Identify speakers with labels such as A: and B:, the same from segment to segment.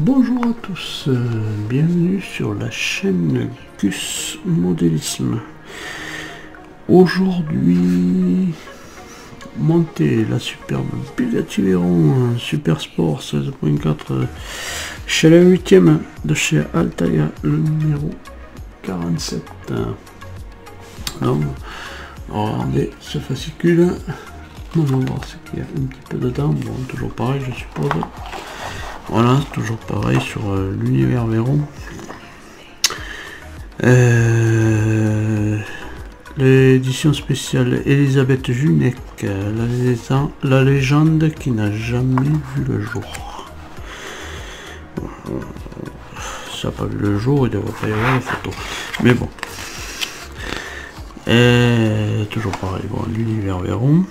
A: Bonjour à tous, bienvenue sur la chaîne Gus Modélisme. Aujourd'hui, monter la superbe Bugatti Veyron Super Sport 16.4 chez la 8e de chez Altaïa, le numéro 47. Donc, regardez ce fascicule. On va voir ce qu'il y a un petit peu dedans. Bon, toujours pareil, je suppose. Voilà, toujours pareil sur l'univers Veyron. L'édition spéciale Elisabeth Junek, la légende qui n'a jamais vu le jour. Ça n'a pas vu le jour, il ne devrait pas y avoir les photos. Mais bon. Toujours pareil, bon, l'univers Veyron.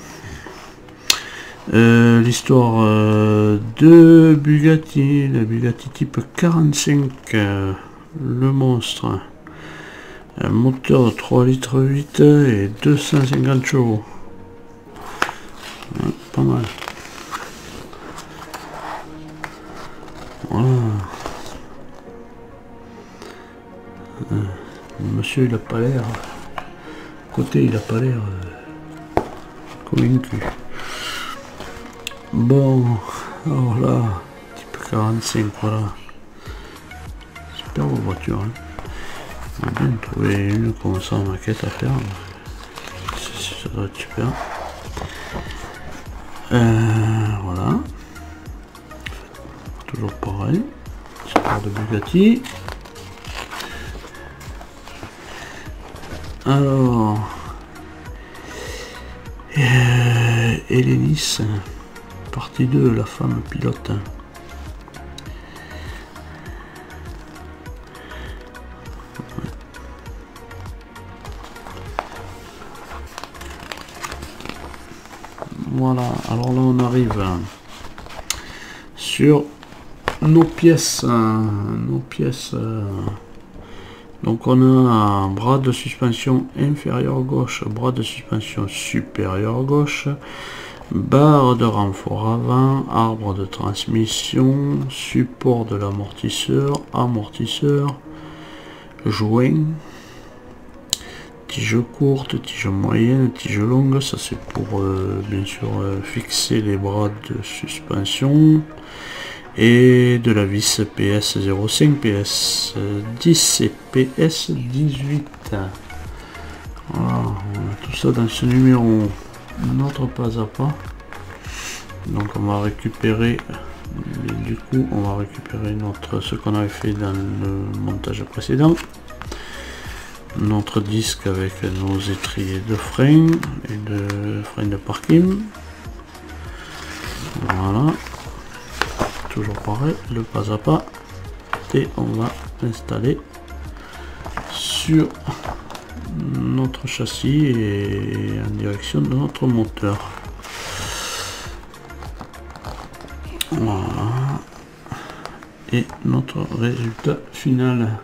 A: L'histoire de Bugatti, la Bugatti type 45, le monstre, un moteur de 3 litres 8 et 250 chevaux, ouais, pas mal. Voilà. Monsieur il a pas l'air, côté il a pas l'air convaincu. Bon, alors là, type 45, voilà. Superbe voiture. Hein. On a bien trouvé une comme ça en maquette à faire. Ça doit être super. Voilà. Toujours pareil. Sport de Bugatti. Alors. Hélénis. Partie 2, la femme pilote. Voilà, alors là on arrive sur nos pièces. Donc on a un bras de suspension inférieur gauche, bras de suspension supérieur gauche, barre de renfort avant, arbre de transmission, support de l'amortisseur, amortisseur, joint, tige courte, tige moyenne, tige longue, ça c'est pour bien sûr fixer les bras de suspension, et de la vis PS 05, PS 10 et PS 18. Voilà, on a tout ça dans ce numéro. Notre pas à pas, donc on va récupérer, du coup on va récupérer ce qu'on avait fait dans le montage précédent, notre disque avec nos étriers de frein et de frein de parking. Voilà, toujours pareil, le pas à pas, et on va installer sur notre châssis et en direction de notre moteur. Voilà, et notre résultat final.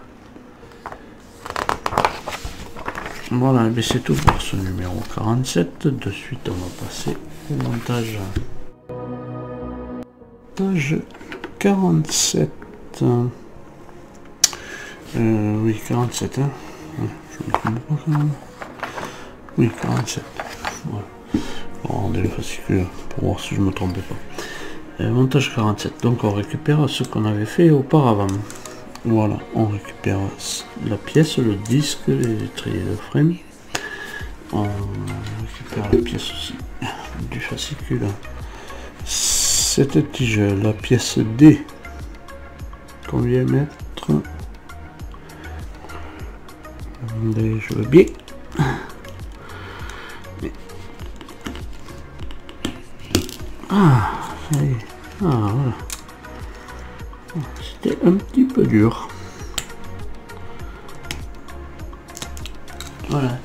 A: Voilà, et c'est tout pour ce numéro 47. De suite on va passer au montage. Montage 47. Oui, 47, hein. Je me trompe pas quand même. Oui, 47. Voilà. Regardez le fascicule pour voir si je me trompais pas. Montage 47. Donc on récupère ce qu'on avait fait auparavant. Voilà, on récupère la pièce, le disque, les étriers de frein. On récupère la pièce aussi du fascicule. Cette tige, la pièce D qu'on vient mettre. Je veux bien. Mais... Ah, ça y est. Ah, voilà. C'était un petit peu dur. Voilà.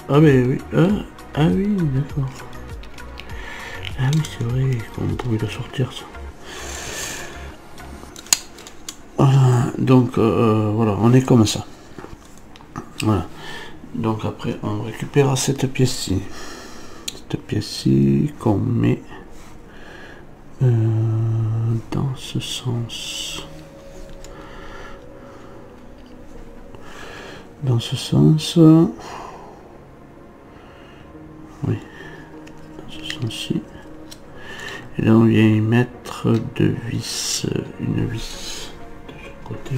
A: Ah, mais oui. Ah oui, d'accord. Ah oui, c'est vrai qu'on pouvait le sortir, ça. Voilà. Donc, voilà, on est comme ça. Voilà, donc après on récupère cette pièce-ci, qu'on met dans ce sens. Dans ce sens. Oui. Dans ce sens-ci. Et là on vient y mettre deux vis. Une vis de chaque côté.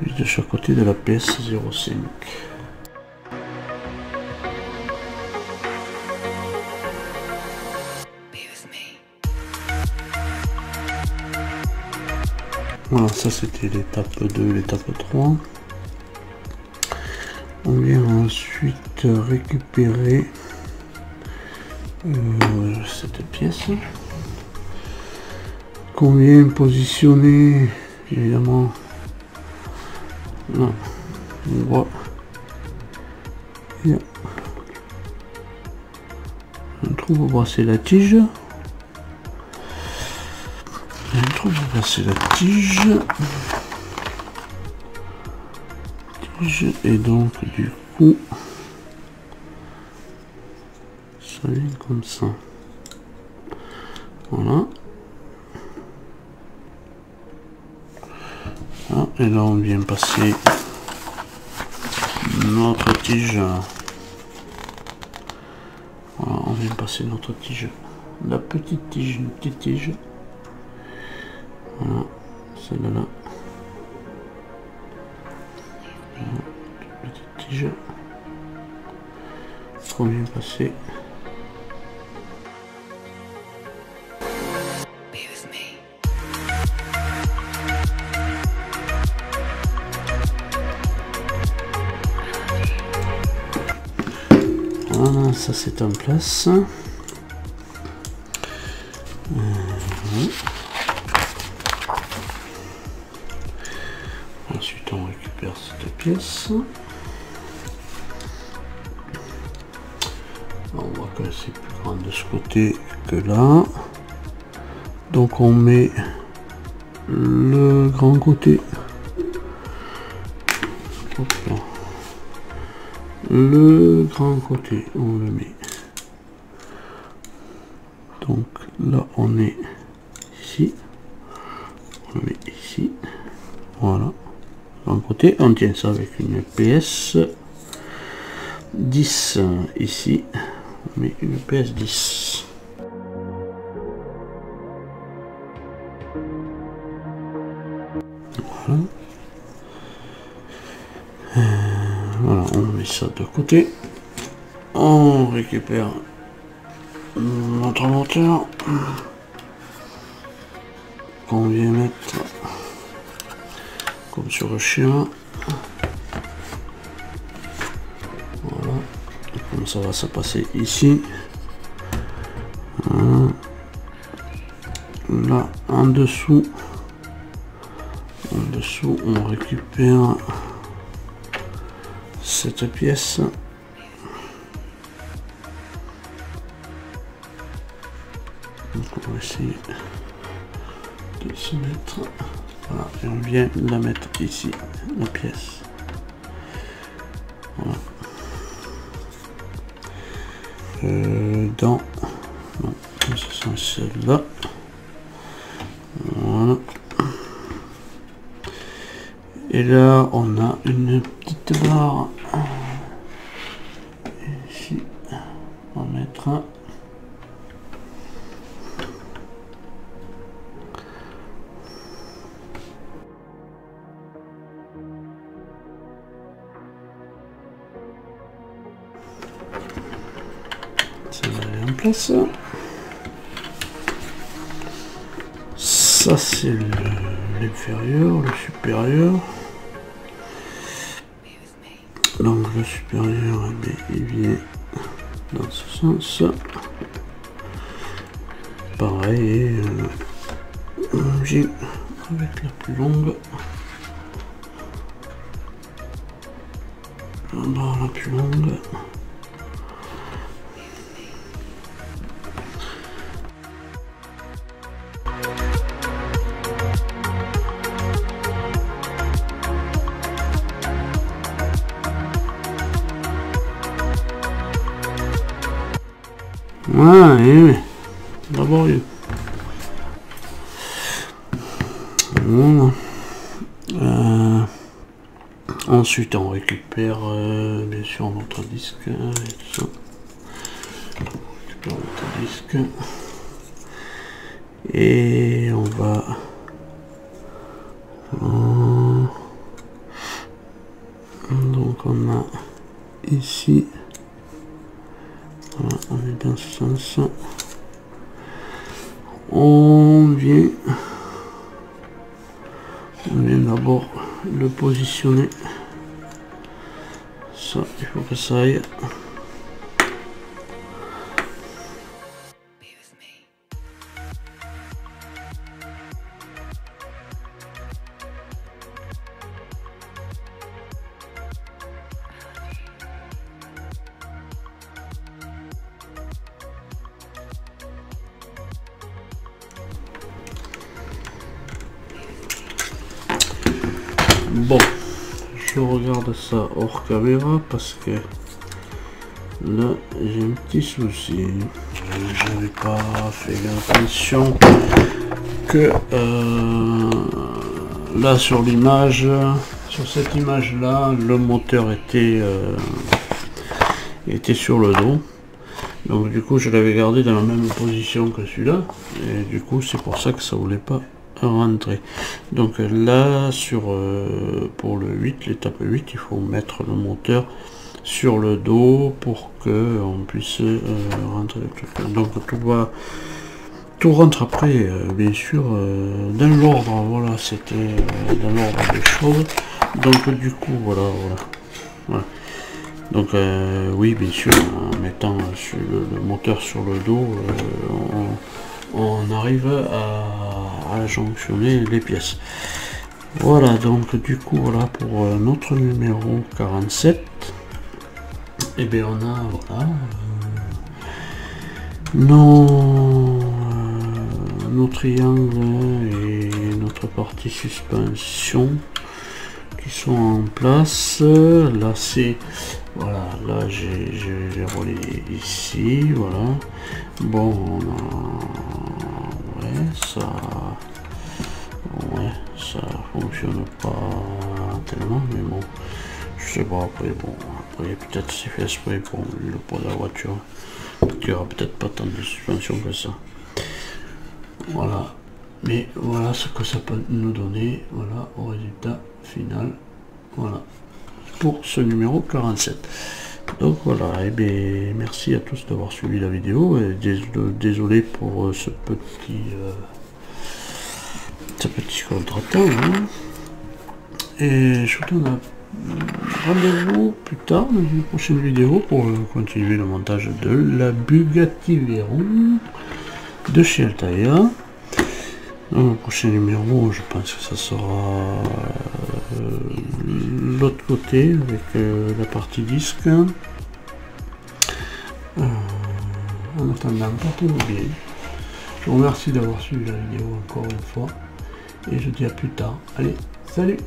A: Une vis de chaque côté de la PS05. Voilà, ça c'était l'étape 2, l'étape 3. On vient ensuite récupérer cette pièce qu'on vient positionner évidemment là, on voit il y a un trou pour passer la tige. Un trou pour passer la tige. Et donc du coup ça vient comme ça. Voilà. Ah, et là on vient passer notre tige. Voilà, on vient passer notre tige. La petite tige, une petite tige. Voilà, celle-là. Voilà, petite tige. On vient passer. Voilà, ça c'est en place. Ensuite on récupère cette pièce. On voit que c'est plus grand de ce côté que là. Donc on met le grand côté. Hop là. Le grand côté, on le met. Donc là on est ici. On le met ici. Voilà. Grand côté, on tient ça avec une PS 10 ici. On met une PS 10. Voilà. Voilà, on met ça de côté. On récupère notre moteur qu'on vient mettre comme sur le chien. Voilà. Et comme ça va se passer ici. Voilà. Là en dessous. En dessous on récupère cette pièce. Donc on va essayer de se mettre. Voilà, et on vient la mettre ici, la pièce. Voilà. Dans ce sens-là. Voilà. Et là, on a une petite barre. Ici, on va mettre un. Ça va aller en place. Ça, c'est l'inférieur, le supérieur. Donc le supérieur, il vient dans ce sens. Pareil, j'ai avec la plus longue. La plus longue. Ouais, laborieux. Voilà. Ensuite on récupère bien sûr notre disque et tout ça. On récupère notre disque et on va donc on a ici, voilà, on est dans ce sens, on vient d'abord le positionner, ça il faut que ça aille. Bon, je regarde ça hors caméra parce que là j'ai un petit souci. J'avais pas fait attention que là sur l'image, sur cette image là, le moteur était sur le dos. Donc du coup je l'avais gardé dans la même position que celui-là et du coup c'est pour ça que ça voulait pas rentrer. Donc là sur pour le 8, l'étape 8, il faut mettre le moteur sur le dos pour que on puisse rentrer le truc. Donc tout rentre après bien sûr dans l'ordre. Voilà, c'était dans l'ordre des choses. Donc du coup voilà. Donc oui, bien sûr, en mettant le moteur sur le dos, on arrive à jonctionner les pièces. Voilà, donc du coup, voilà pour notre numéro 47. Et bien on a voilà nos triangles et notre partie suspension qui sont en place. Là c'est voilà, là j'ai relayé ici, voilà. Bon, on a ça fonctionne pas tellement, mais bon, je sais pas, après peut-être c'est fait exprès pour le poids de la voiture, il y aura peut-être pas tant de suspension que ça. Voilà, mais voilà ce que ça peut nous donner, voilà, au résultat final, voilà, pour ce numéro 47. Donc voilà, et bien merci à tous d'avoir suivi la vidéo, et désolé pour ce petit contretemps, hein. Et je vous donne rendez-vous plus tard dans une prochaine vidéo pour continuer le montage de la Bugatti Veyron de chez Altaïa. Dans le prochain numéro, je pense que ça sera l'autre côté avec la partie disque. En attendant, portez-vous bien. Je vous remercie d'avoir suivi la vidéo encore une fois et je vous dis à plus tard. Allez, salut!